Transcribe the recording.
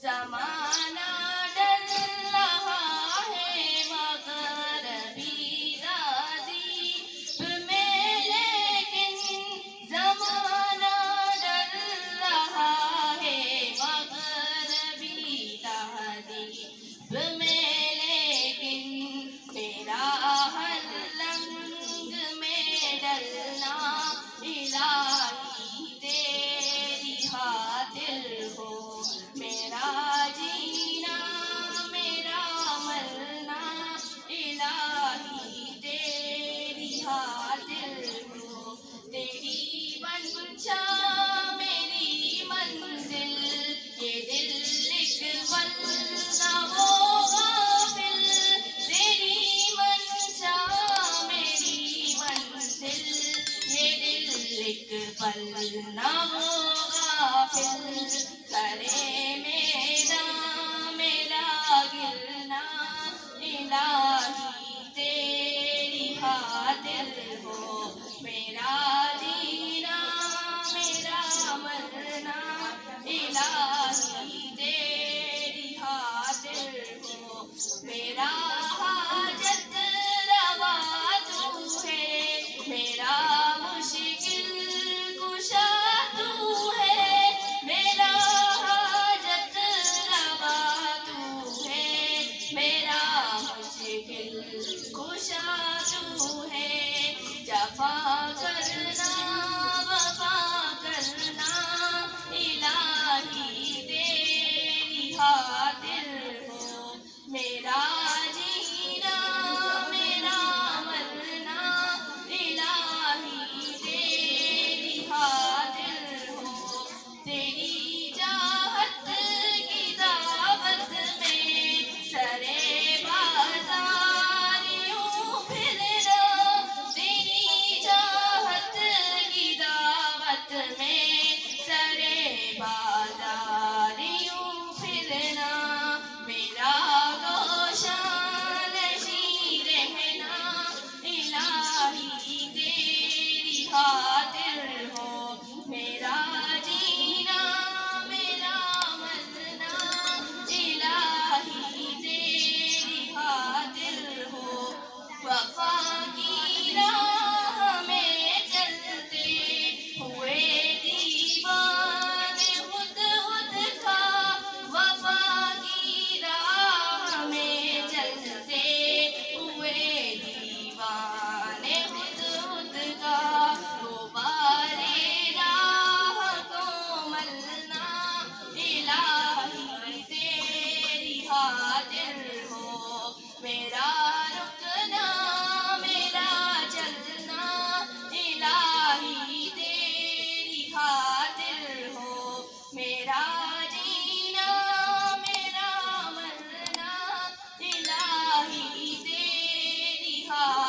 زمانہ ڈر رہا ہے مغربی تہذیب میں، لیکن زمانہ ڈر رہا ہے مغربی تہذیب میں، لیکن میرا ہر رنگ میں ڈلنا الہی تیری خاطر ہو، میرا جینا میرا مرنا الہی تیری خاطر ہو، تیری منشا میری منزل، یہ دل اقبال نہ ہو غافل، تیری منشا میری منزل، یہ دل اقبال نہ ہو غافل، کرے میرا میرا گرنا الہی تیری خاطر ہو، میرا جینا میرا مرنا الہی تیری خاطر ہو، میرا حاجت روا تو ہے، میرا مشکل کشا تو ہے، میرا حاجت روا تو ہے، میرا مشکل کشا تو ہے، جفا کرنا وفا کرنا الہی تیری خاطر ہو، میرا جینا میرا مرنا الہی تیری خاطر ہو، تیری چاہت کی دعوت میں سرے بازار یوں پھرنا، تیری چاہت کی دعوت میں سرے بازار یوں پھرنا، میرا گوشہ نشیں رہنا الہی تیری خاطر ہو، میرا جینا میرا مرنا الہی تیری خاطر ہو، وفا کی راہ میں چلتے ہوئے دیوانے خود خود کا، وفا کی راہ میں چلتے ہوئے دیوانے خود خود کا، غبارے راہ کو ملنا الہی تیری خاطر ہو، میرا رکنا میرا چلنا الہی تیری خاطر ہو، میرا جینا میرا مرنا الہی تیری خاطر